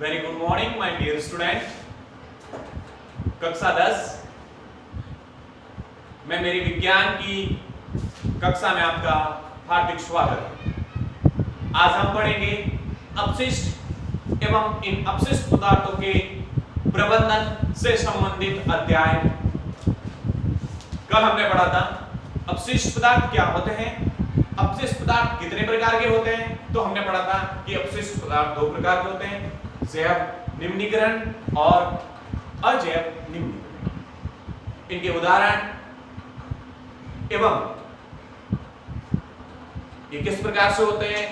Very good morning my dear student. कक्षा 10 में मेरी विज्ञान की कक्षा में आपका हार्दिक स्वागत। आज हम पढ़ेंगे अपशिष्ट एवं इन अपशिष्ट पदार्थों के प्रबंधन से संबंधित अध्याय। कल हमने पढ़ा था अपशिष्ट पदार्थ क्या होते हैं, अपशिष्ट पदार्थ कितने प्रकार के होते हैं। तो हमने पढ़ा था कि अपशिष्ट पदार्थ दो प्रकार के होते हैं, जैव निम्नीकरण और अजैव निम्नीकरण। इनके उदाहरण एवं ये किस प्रकार से होते हैं,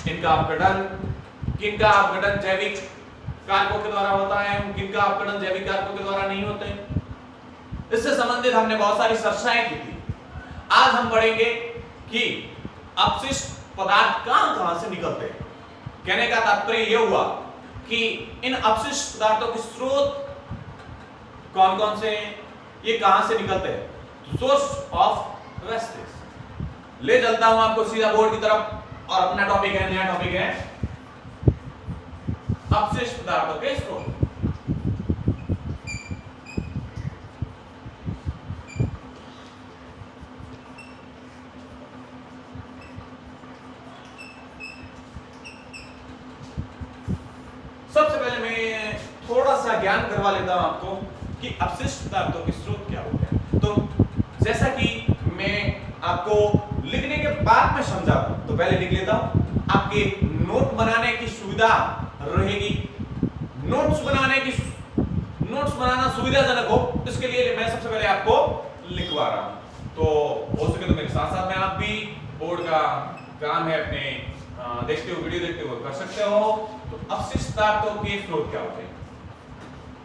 इनका अपघटन, किनका अपघटन जैविक कारकों के द्वारा होता है, किनका अपघटन जैविक कारकों के द्वारा नहीं होते। इससे संबंधित हमने बहुत सारी चर्चाएं की थी। आज हम पढ़ेंगे कि अपशिष्ट पदार्थ कहां से निकलते हैं। कहने का तात्पर्य यह हुआ कि इन अपशिष्ट पदार्थों के स्रोत कौन कौन से हैं, ये कहां से निकलते हैं, सोर्स ऑफ वेस्टेज। ले चलता हूं आपको सीधा बोर्ड की तरफ और अपना टॉपिक है, नया टॉपिक है अपशिष्ट पदार्थों के स्रोत। सबसे पहले मैं थोड़ा सा ज्ञान करवा लेता हूं आपको कि अपशिष्ट पदार्थों के स्रोत क्या होते हैं। तो जैसा कि मैं आपको लिखने के बाद में समझाऊं तो पहले लिख लेता हूं, आपके नोट बनाने की सुविधा रहेगी। नोट्स बनाना सुविधाजनक हो, इसके लिए मैं सबसे पहले आपको लिखवा रहा हूं। तो हो सके तो मेरे साथ साथ में आप भी बोर्ड का काम है अपने देखते हो, वीडियो देखते हुए कर सकते हो। तो अपशिष्ट पदार्थों के स्रोत क्या होते हैं,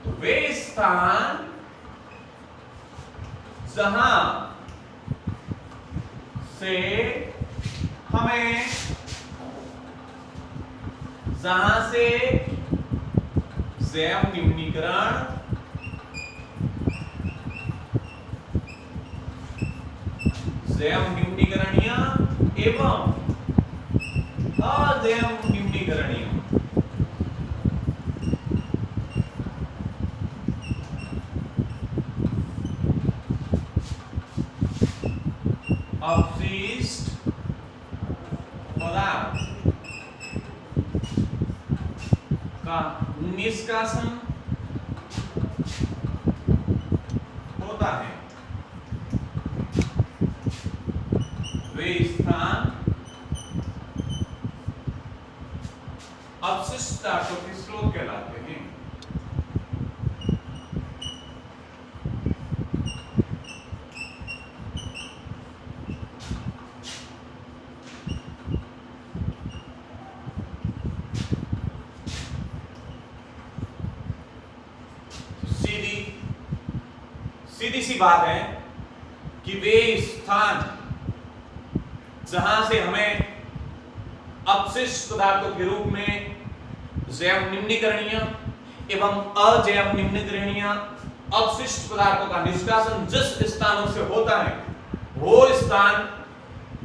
तो वे स्थान जहां से हमें जैव निम्नीकरण निम्नीकरणीय एवं अजैव निम्नीकरणीय अपशिष्ट पदार्थ का निष्कासन होता है, वे स्थान अपशिष्ट पदार्थों के स्रोत कहलाते हैं। सीधी सी बात है कि वे स्थान जहां से हमें अपशिष्ट पदार्थों के रूप में जैव निम्नीकरणीय एवं अजैव निम्नीकरणीय अपशिष्ट पदार्थों का निष्कासन जिस स्थानों से होता है, वो स्थान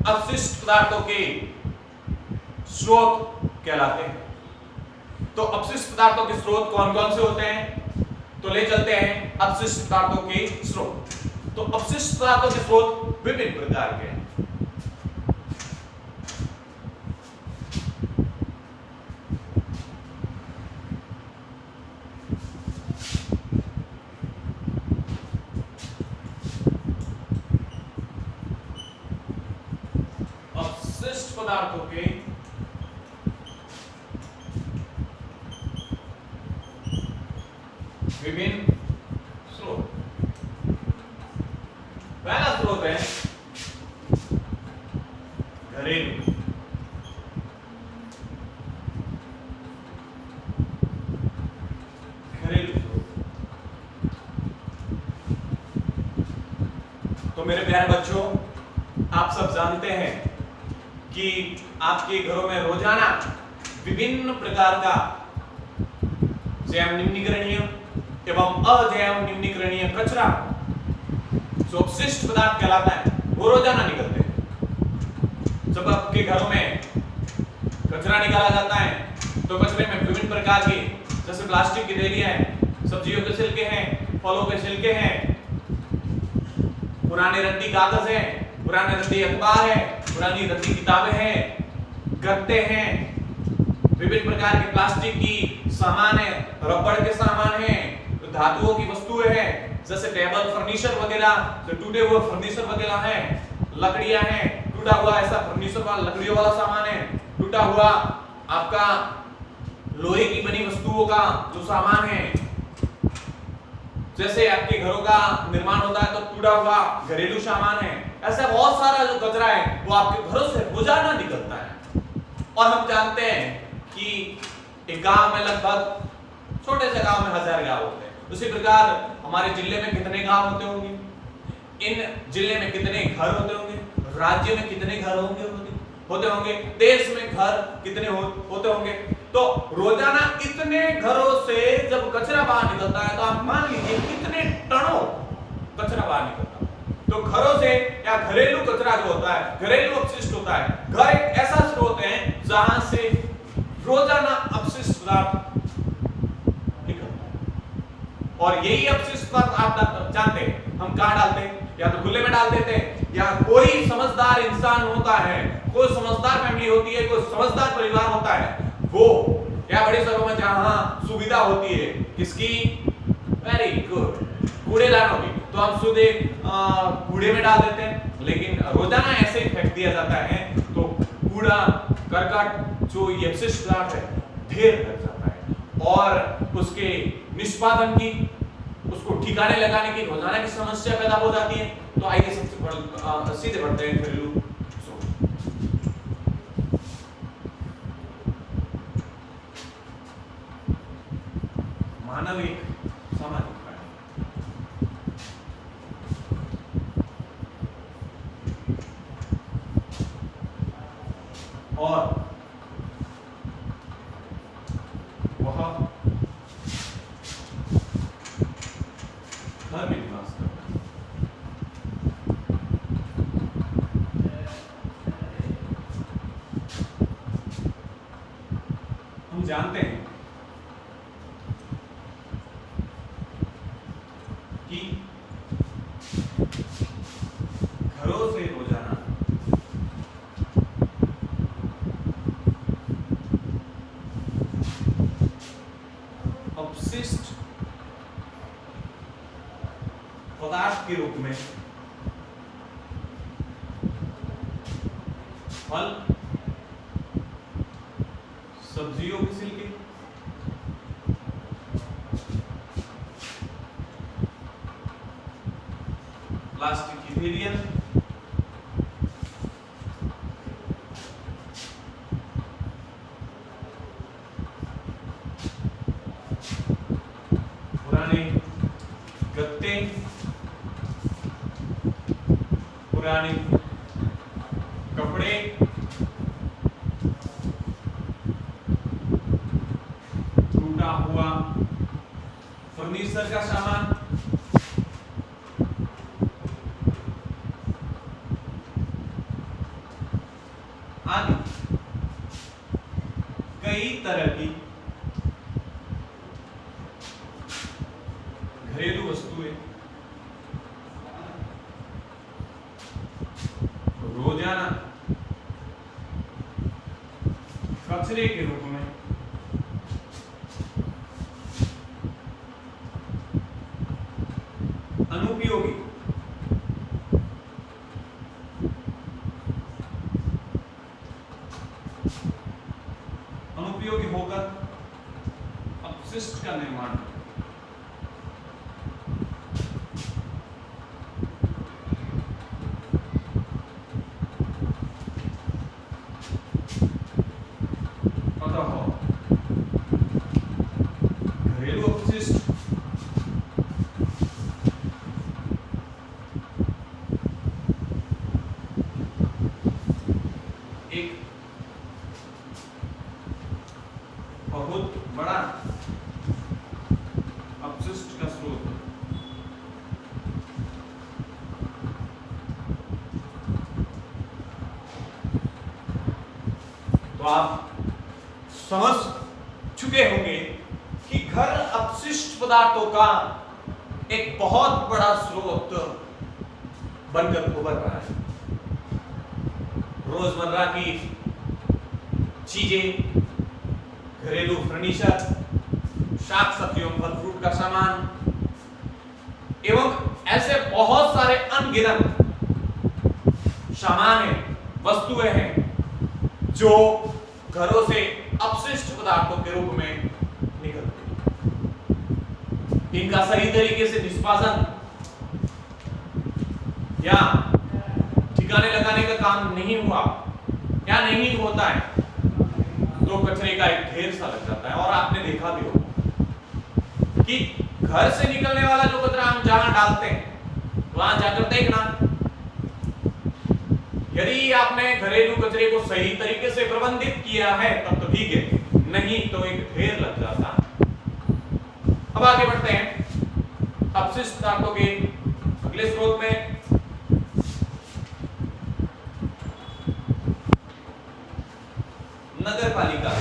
अपशिष्ट पदार्थों के स्रोत कहलाते हैं। तो अपशिष्ट पदार्थों के स्रोत कौन कौन से होते हैं, तो ले चलते हैं अपशिष्ट पदार्थों के स्रोत। तो अपशिष्ट पदार्थों के स्रोत विभिन्न प्रकार के हैं। अपशिष्ट पदार्थों के विभिन्न स्रोत। पहला स्रोत है घरेलू। स्रोत। तो मेरे प्यारे बच्चों, आप सब जानते हैं कि आपके घरों में रोजाना विभिन्न प्रकार का जैव निम्नीकरणीय एवं अजैव निम्नीकरणीय कचरा जो अपशिष्ट पदार्थ कहलाता है वो रोजाना निकलते हैं। जब आपके घरों में कचरा निकाला जाता है तो कचरे में विभिन्न प्रकार के, जैसे प्लास्टिक की थैलियां हैं, सब्जियों के छिलके हैं, फलों के छिलके हैं, पुराने रद्दी कागज हैं, पुराने रद्दी अखबार है, पुरानी रद्दी किताबें हैं, गत्ते हैं, विभिन्न प्रकार के प्लास्टिक की सामान है, रबड़ के सामान है, धातुओं की वस्तुएं हैं, जैसे टेबल फर्नीचर वगैरह, जो टूटे हुए फर्नीचर वगैरह हैं, लकड़ियां हैं, टूटा हुआ ऐसा फर्नीचर वाला लकड़ियों वाला सामान है, टूटा हुआ आपका लोहे की बनी वस्तुओं का जो सामान है, जैसे आपके घरों का निर्माण होता है तो टूटा हुआ घरेलू सामान है, ऐसा बहुत सारा जो कचरा है वो आपके घरों से रोजाना निकलता है। और हम जानते हैं कि एक गांव में लगभग, छोटे से गांव में 1000 गांव होते हैं, उसी प्रकार हमारे जिले में कितने गांव होते होंगे, इन जिले में कितने घर होते होंगे, राज्य में कितने घर होते होंगे, देश में घर कितने होते होंगे। तो रोजाना इतने घरों से जब कचरा बाहर निकलता है तो आप मान लीजिए कितने टनों कचरा बाहर निकलता है। तो घरों से या घरेलू कचरा जो होता है, घरेलू अपशिष्ट होता है, घर एक ऐसा स्रोत है जहां से रोजाना अपशिष्ट पदार्थ निकलता है। और यही अपशिष्ट पदार्थ आप जानते हैं हम कहां डालते हैं, या तो खुले में डाल देते हैं, या कोई समझदार इंसान होता है, कोई समझदार फैमिली होती है, कोई समझदार परिवार होता है, वो या बड़े शहरों में जहां सुविधा होती है किसकी, वेरी गुड, कूड़ेदानों की, तो हम सीधे कूड़े में डाल देते हैं। लेकिन रोजाना ऐसे ही फेंक दिया जाता है तो कूड़ा करकट जो ये अपशिष्ट पदार्थ है ढेर लग जाता है, और उसके निष्पादन की, उसको ठिकाने लगाने की रोजाना की समस्या पैदा हो जाती है। तो आइए सबसे सीधे बढ़ते हैं घरेलू। मानव एक सामाजिक प्राणी, और वह घर में निवास करता है। हम जानते हैं कि घरों से रोजाना अपशिष्ट पदार्थ के रूप में फल, सब्जियों के छिलके, प्लास्टिक की थैलियां, पुराने गत्ते, पुराने कपड़े, टूटा हुआ फर्नीचर का सामान, आदि कई तरह की घरेलू वस्तुएं रोजाना कचरे के रूप में अनुपयोगी होकर अपशिष्ट का निर्माण करते हैं। घरेलू अपशिष्ट एक बहुत बड़ा अपशिष्ट का स्रोत है। तो आप समझ चुके होंगे कि घर अपशिष्ट पदार्थों का एक बहुत बड़ा स्रोत बनकर उभर रहा है। रोजमर्रा की चीजें, घरेलू फर्नीचर, शाक सब्जियों, फल फ्रूट का सामान एवं ऐसे बहुत सारे अनगिनत सामान हैं, वस्तुएं हैं जो घरों से अपशिष्ट पदार्थों के रूप में निकलती हैं। इनका सही तरीके से निष्पादन या ठिकाने लगाने का काम नहीं हुआ या नहीं होता है तो कचरे का एक ढेर सा लग जाता है। और आपने देखा भी होगा कि घर से निकलने वाला जो कचरा हम जहां डालते हैं वहां जाकर देखना, यदि आपने घरेलू कचरे को सही तरीके से प्रबंधित किया है तब तो ठीक है, नहीं तो एक ढेर लग जाता है। अब आगे बढ़ते हैं अपशिष्ट पदार्थों के अगले स्रोत में। नगर पालिका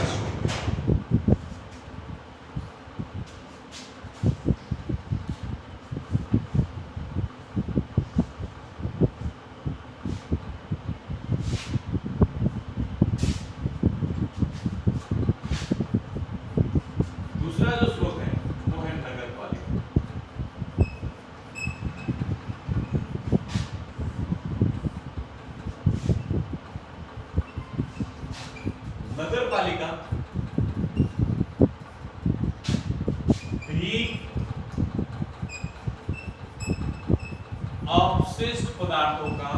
दूसरा जो स्रोत है वो है नगर पालिका। नगर पालिका भी अपशिष्ट पदार्थों का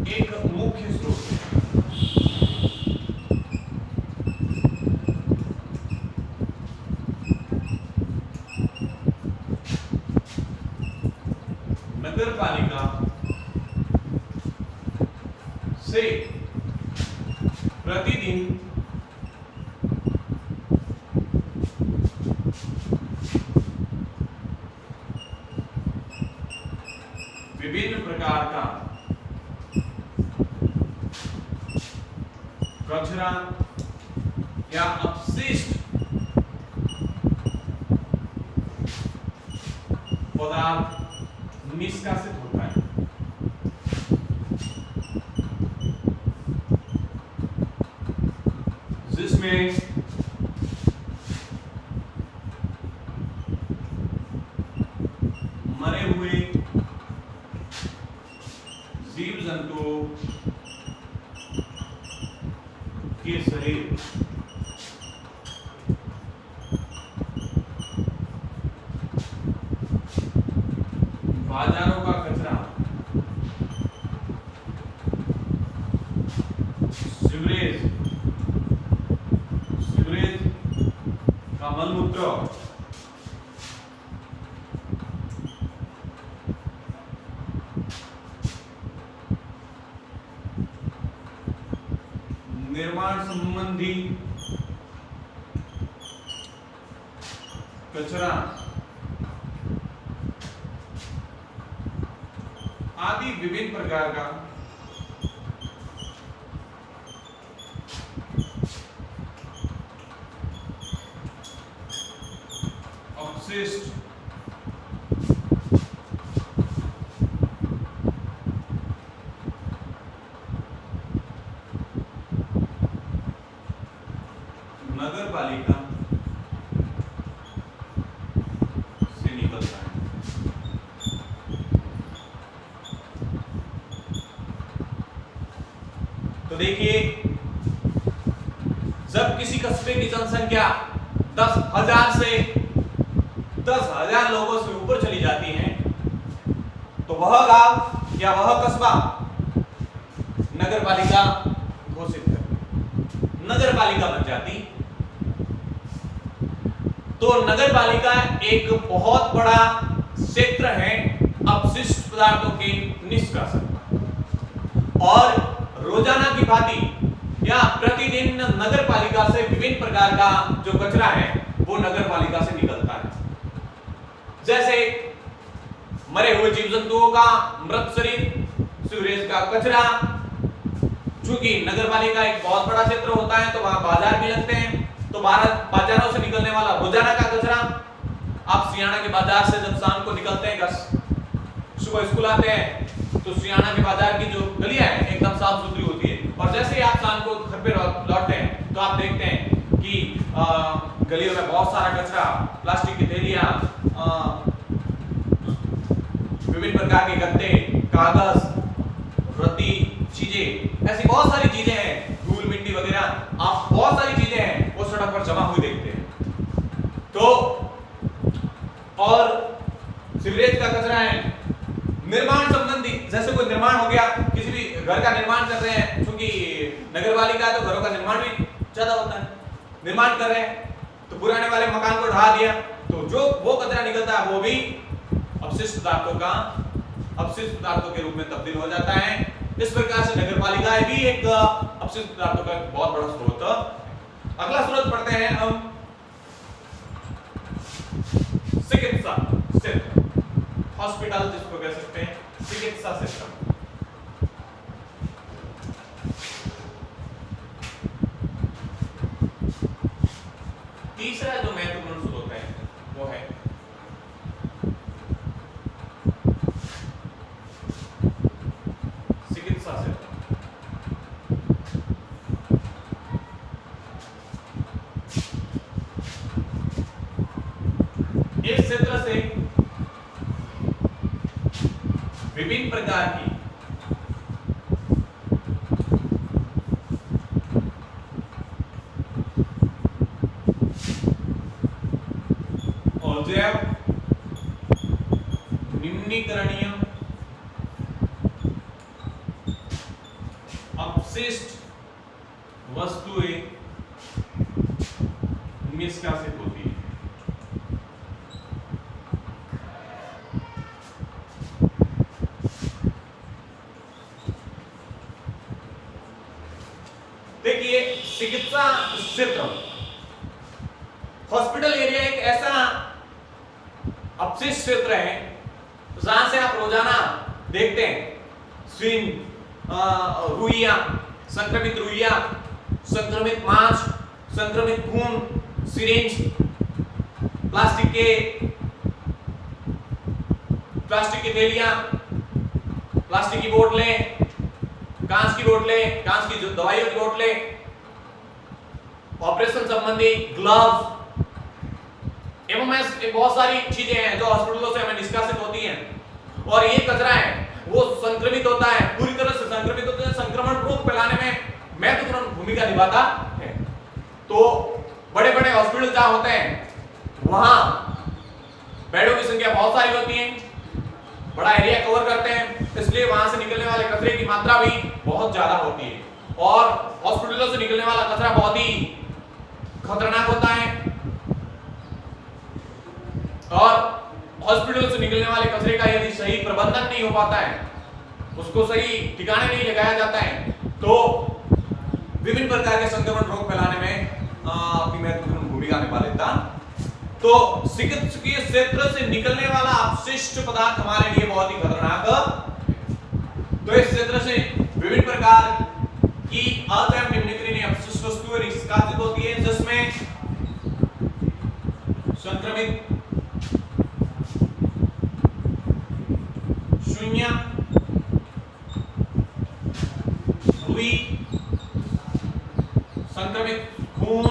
एक मुख्य स्रोत है। नगर पालिका से प्रतिदिन विभिन्न प्रकार का कचरा या अपशिष्ट पदार्थ निष्कासित होता है। जिसमें मरे हुए जीव जंतुओं के शरीर, बाजारों का कचरा, सीवरेज का मलमूत्र, निर्माण संबंधी कचरा आदि विभिन्न प्रकार का अपशिष्ट नगर पालिका से निकलता है। तो देखिए, जब किसी कस्बे की जनसंख्या 10,000 से 10,000 लोगों से ऊपर चली जाती है तो वह गांव या वह कस्बा नगर पालिका घोषित कर नगर पालिका बन जाती। तो नगर पालिका एक बहुत बड़ा क्षेत्र है अपशिष्ट पदार्थों के निष्कासन का, और रोजाना की भांति या प्रतिदिन नगर पालिका से विभिन्न प्रकार का जो कचरा है वो नगर पालिका से निकलता है। जैसे मरे हुए जीव जंतुओं का मृत शरीर, सीवरेज का कचरा, चूंकि नगर पालिका एक बहुत बड़ा क्षेत्र होता है तो वहां बाजार भी लगते हैं, तो बाजारों से निकलने वाला रोजाना का कचरा, आप सियाना के बाजार से जब शाम को निकलते हैं, घर सुबह स्कूल आते हैं तो सियाना के बाजार की जो गलियां हैं एकदम साफ सुथरी होती है, और जैसे ही आप शाम को घर पे लौटते हैं तो आप देखते हैं कि गलियों में बहुत सारा कचरा, प्लास्टिक की थैलियां, विभिन्न प्रकार के गत्ते, कागज, रद्दी चीजें, ऐसी बहुत सारी चीजें हैं, धूल मिट्टी वगैरह, आप बहुत सारी चीजें हैं वो सड़क पर जमा हुई देखते हैं। तो और सीवरेज का कचरा है, निर्माण संबंधी, जैसे कोई निर्माण हो गया, किसी भी घर का निर्माण कर रहे हैं, क्योंकि नगर पालिका है तो घरों का निर्माण भी ज्यादा होता है, निर्माण कर रहे हैं तो पुराने वाले मकान को ढा दिया, तो जो वो कचरा निकलता है वो भी अपशिष्ट पदार्थों के रूप में तब्दील हो जाता है। इस प्रकार से नगर पालिकाएं भी एक अपशिष्ट पदार्थों का बहुत बड़ा स्रोत। अगला स्रोत पढ़ते हैं हम चिकित्सा क्षेत्र, हॉस्पिटल जिसको कह सकते हैं, चिकित्सा क्षेत्र। तीसरा जो महत्वपूर्ण स्रोत है वो है चिकित्सा क्षेत्र। इस क्षेत्र से विभिन्न प्रकार की अजैव, निम्नीकरणीय, अपशिष्ट वस्तुएं निष्कासित होती है। देखिए, चिकित्सा क्षेत्र, हॉस्पिटल एरिया एक ऐसा अपशिष्ट क्षेत्र है जहां से आप रोजाना देखते हैं सिरिंज, रुइयां, संक्रमित रुइयां, संक्रमित मांस, संक्रमित खून, सिरिंज, प्लास्टिक की थैलियां, प्लास्टिक की बोतलें, कांच की बोतलें, कांच की दवाइयों की बोतलें, ऑपरेशन संबंधी ग्लव्स एवं ऐसी बहुत सारी चीजें हैं जो हॉस्पिटलों से हमें निष्कासित होती हैं। और ये कचरा है वो संक्रमित होता है, पूरी तरह से संक्रमित होता है, संक्रमण रोग फैलाने में महत्वपूर्ण भूमिका निभाता है। तो बड़े बड़े हॉस्पिटल जहां होते हैं वहां बेडों की संख्या बहुत सारी होती है, बड़ा एरिया कवर करते हैं, इसलिए वहां से निकलने वाले कचरे की मात्रा भी बहुत ज्यादा होती है। और हॉस्पिटलों से निकलने वाला कचरा बहुत ही खतरनाक होता है, और हॉस्पिटल से निकलने वाले कचरे का यदि सही प्रबंधन नहीं हो पाता है, उसको सही ठिकाने नहीं लगाया जाता है, तो विभिन्न प्रकार के संक्रमण रोग फैलाने में अपनी महत्वपूर्ण भूमिका निभा लेता। तो चिकित्सकीय क्षेत्र से निकलने वाला अपशिष्ट पदार्थ हमारे लिए बहुत ही खतरनाक है। तो इस क्षेत्र से विभिन्न प्रकार की अजैव, निम्नीकरणीय अपशिष्ट वस्तुएं निष्कासित होती है, जिसमें संक्रमित सुइयां, रुई, संक्रमित खून,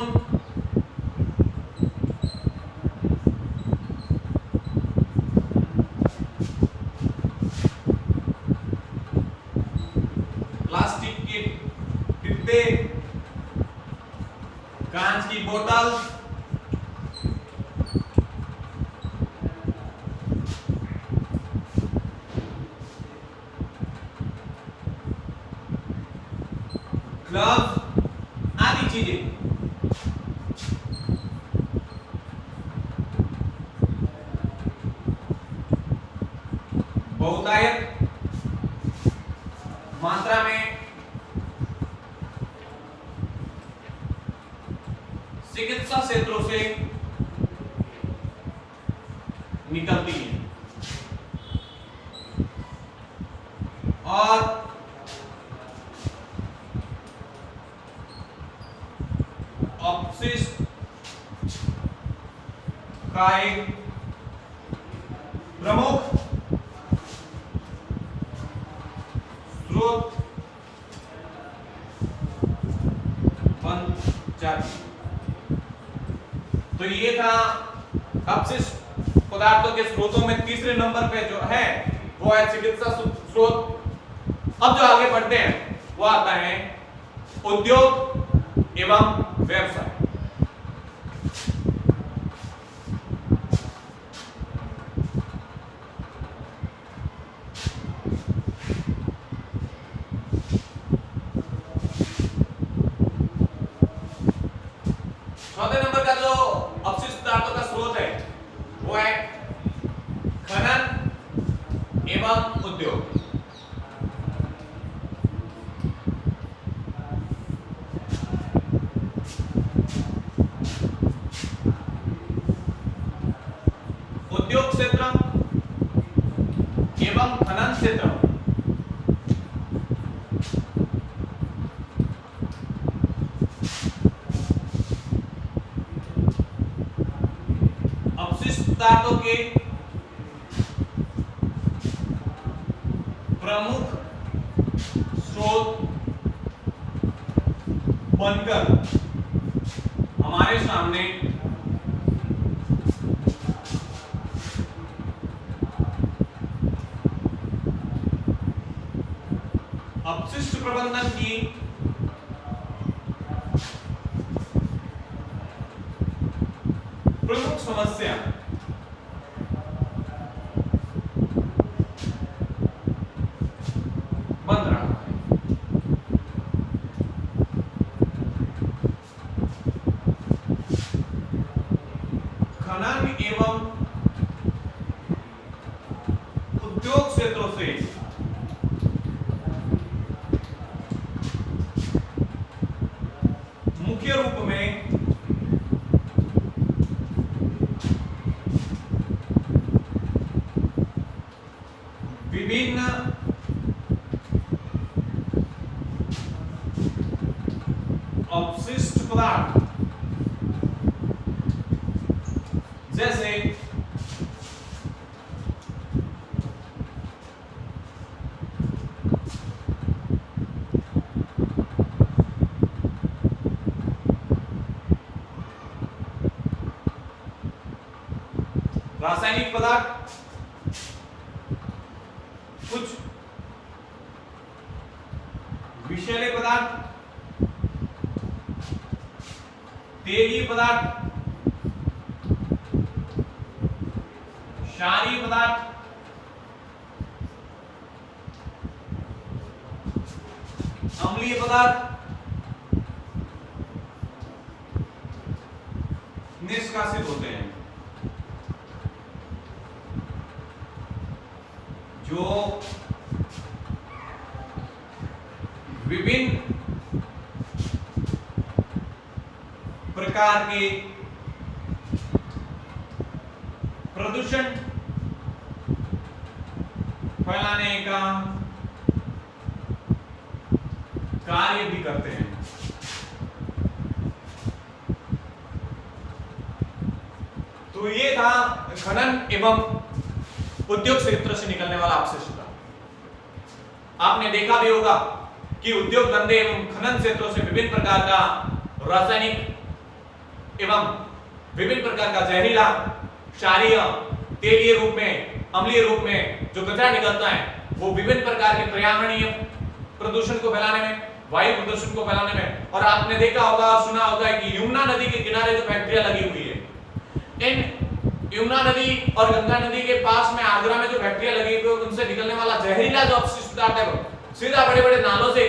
प्लास्टिक के डिब्बे, कांच की बोतल, ग्लव्स आदि चीजें बहुतायत मात्रा में चिकित्सा क्षेत्रों से निकलती है और अपशिष्ट का एक प्रमुख स्रोत बन जाती। तो ये था अपशिष्ट पदार्थों के स्रोतों में तीसरे नंबर पे जो है वो है चिकित्सा स्रोत। अब जो आगे बढ़ते हैं वो आता है उद्योग एवं व्यवसाय। चौथे नंबर का जो अपशिष्ट पदार्थों का स्रोत है वो है खनन एवं उद्योग। उद्योग क्षेत्र एवं खनन क्षेत्र अपशिष्ट पदार्थों के प्रमुख स्रोत बनकर हमारे सामने अपशिष्ट प्रबंधन की प्रमुख समस्या बन रहा है। खनन एवं उद्योग क्षेत्रों से मुख्य रूप में विभिन्न अपशिष्ट पदार्थ जैसे रासायनिक पदार्थ, कुछ विषैले पदार्थ, तेलीय पदार्थ, क्षारीय पदार्थ, अम्लीय पदार्थ निष्कासित होते हैं। जो विभिन्न प्रकार के प्रदूषण फैलाने का कार्य भी करते हैं। तो ये था खनन एवं उद्योग क्षेत्र से निकलने वाला अपशिष्ट। आपने देखा भी होगा कि उद्योग धंधे एवं खनन क्षेत्रों से विभिन्न प्रकार का रासायनिक एवं विभिन्न प्रकार का जहरीला, क्षारीय, तेलीय रूप में, अम्लीय रूप में जो कचरा निकलता है वो विभिन्न प्रकार के पर्यावरणीय प्रदूषण को फैलाने में, वायु प्रदूषण को फैलाने में। और आपने देखा होगा और सुना होगा कि यमुना नदी के किनारे जो फैक्ट्रियां लगी हुई है, इन यमुना नदी और गंगा नदी के पास में आगरा में जो फैक्ट्रियां लगी हुई है उनसे निकलने वाला जहरीला जो अपशिष्ट पदार्थ है सीधा बड़े बड़े नालों से,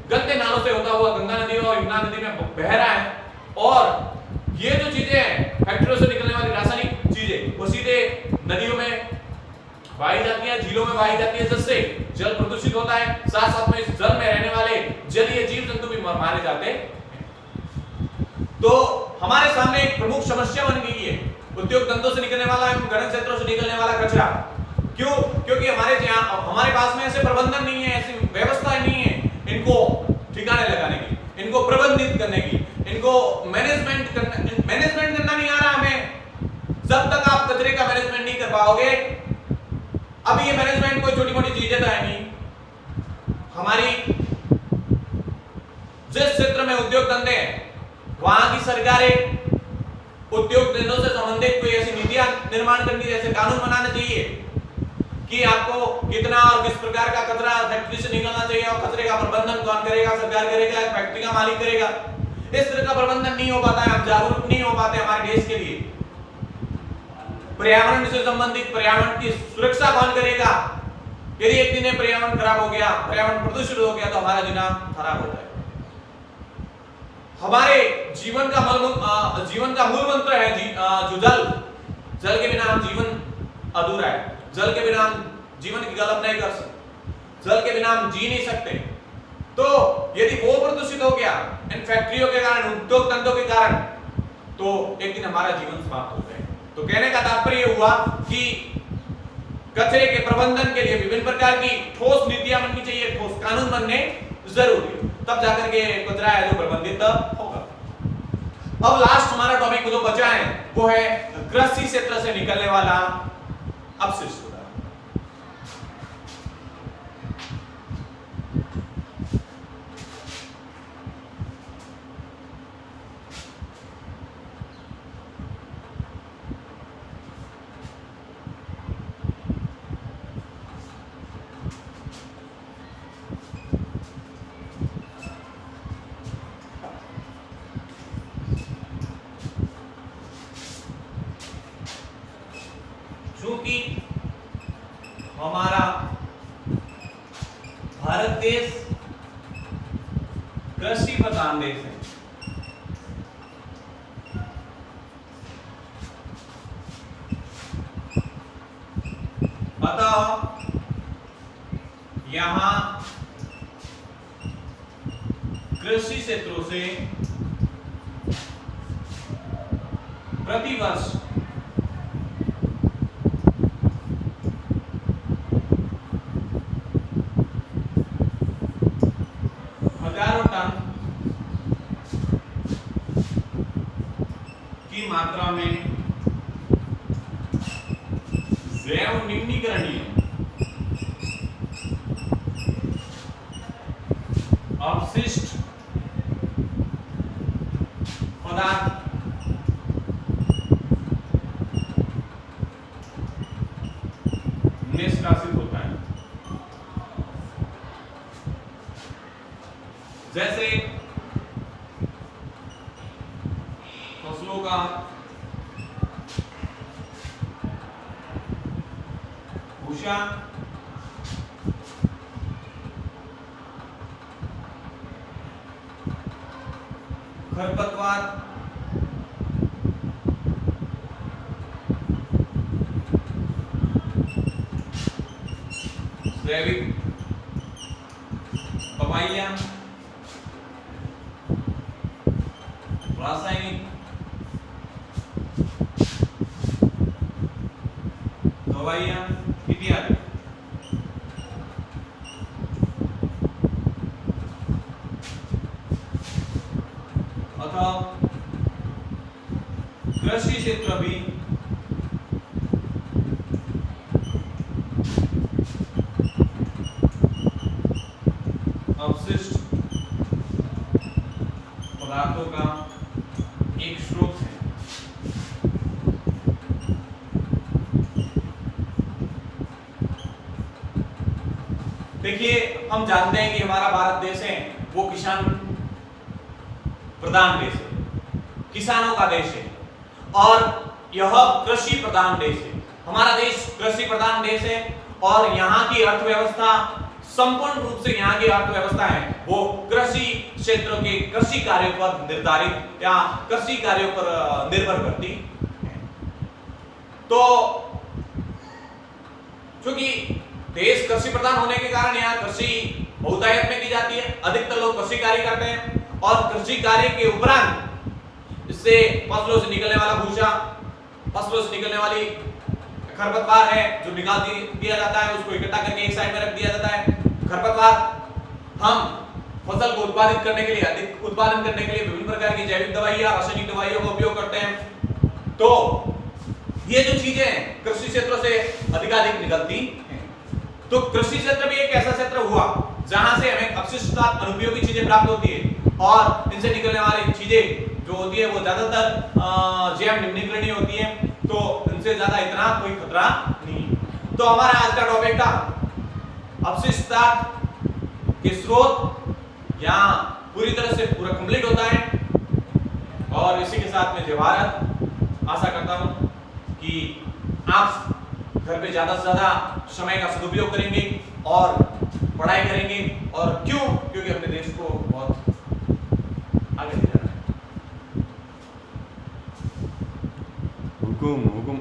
गंदे नालों से होता हुआ गंगा नदी और यमुना नदी में बह रहा है। और ये जो चीजें हैं फैक्ट्रियों से निकलने वाली रासायनिक चीजें वो सीधे नदियों में बहाई जाती है, झीलों में बहाई जाती है, जिससे जल प्रदूषित होता है। साथ साथ में इस जल में रहने वाले जलीय जीव जंतु भी मारे जाते हैं। तो हमारे सामने एक प्रमुख समस्या बन गई है उद्योग धंधों से निकलने वाला एवं खनन क्षेत्रों से निकलने वाला कचरा। क्यों? क्योंकि हमारे पास में ऐसे प्रबंधन नहीं है, ऐसी व्यवस्था नहीं है इनको ठिकाने लगाने की, इनको प्रबंधित करने की, इनको मैनेजमेंट पाओगे। अभी ये मैनेजमेंट कोई छोटी मोटी चीजें तो है नहीं। हमारी जिस क्षेत्र में उद्योग धंधे हैं वहां की सरकारें उद्योग धंधों से संबंधित कोई ऐसी नीतियां निर्माण करनी, जैसे कानून बनाना चाहिए कि आपको कितना और किस प्रकार का कचरा फैक्ट्री से निकलना चाहिए और कचरे का प्रबंधन कौन करेगा, सरकार करेगा, फैक्ट्री का मालिक करेगा। इस तरह का प्रबंधन नहीं हो पाता है, हम जागरूक नहीं हो पाते हमारे देश के लिए। पर्यावरण से संबंधित पर्यावरण की सुरक्षा कौन करेगा? यदि एक दिन पर्यावरण खराब हो गया, पर्यावरण प्रदूषित हो गया तो हमारा जीना खराब हो जाएगा। हमारे जीवन का मूल मंत्र है जो जल के बिना हम जीवन अधूरा है। जल के बिना हम जीवन की कल्पना नहीं कर सकते, जल के बिना हम जी नहीं सकते। तो यदि वो प्रदूषित हो गया इन फैक्ट्रियों के कारण, उद्योग धंधों के कारण, तो एक दिन हमारा जीवन समाप्त हो जाएगा। तो कहने का तात्पर्य हुआ कि कचरे के प्रबंधन के लिए विभिन्न प्रकार की ठोस नीतियां बननी चाहिए, ठोस कानून बनने जरूरी है, तब जाकर के कचरा है जो प्रबंधित होगा। अब लास्ट हमारा टॉपिक जो बचा है वो है कृषि क्षेत्र से निकलने वाला अपशिष्ट। चूंकि हमारा भारत देश कृषि प्रधान देश है, अतः यहां कृषि क्षेत्रों से प्रतिवर्ष हजारों टन की मात्रा में जैव निम्नीकरणीय अपशिष्ट पदार्थ निष्कासित होता है। जैसे फसलों का भूसा, खरपतवार, जैविक दवाइयां, रासायनिक दवाइयां इत्यादि। अतः कृषि क्षेत्र भी अपशिष्ट पदार्थों का एक स्रोत है। देखिए, हम जानते हैं कि हमारा भारत देश है वो किसान प्रधान देश है, किसानों का देश है और यह कृषि प्रधान देश है। हमारा देश कृषि प्रधान देश है और यहाँ की अर्थव्यवस्था संपूर्ण रूप से यहाँ की अर्थव्यवस्था है वो कृषि क्षेत्र के कृषि कार्यों पर निर्धारित या कृषि कार्यों पर निर्भर करती है। तो क्योंकि देश कृषि प्रधान होने के कारण यहाँ कृषि बहुतायत में की जाती है, अधिकतर लोग कृषि कार्य करते हैं और कृषि कार्य के उपरांत इससे फसलों से निकलने वाला भूसा, फसलों से निकलने वाली खरपतवार है जो निकाल दिया जाता है, उसको इकट्ठा करके एक साइड में रख दिया जाता है। खरपतवार हम फसल को उत्पादित करने के लिए, अधिक उत्पादन करने के लिए विभिन्न प्रकार की जैविक दवाइयां, रासायनिक दवाइयों का उपयोग करते हैं। तो ये जो चीजें हैं कृषि क्षेत्रों से अधिकाधिक निकलती हैं। तो कृषि क्षेत्र भी एक ऐसा क्षेत्र हुआ जहां से हमें अपशिष्ट अनुपयोगी चीजें प्राप्त होती है और इनसे निकलने वाली चीजें जो होती है वो ज्यादातर जैव निम्नीकरणीय होती है, तो इनसे ज्यादा इतना कोई खतरा नहीं। तो हमारा आज का टॉपिक था अपशिष्ट के स्रोत, यहाँ पूरी तरह से पूरा कंप्लीट होता है। और इसी के साथ में जय भारत। आशा करता हूं कि आप घर पे ज्यादा से ज्यादा समय का सदुपयोग करेंगे और पढ़ाई करेंगे। और क्यों? क्योंकि अपने देश को बहुत आगे ले जाना है। हुकुम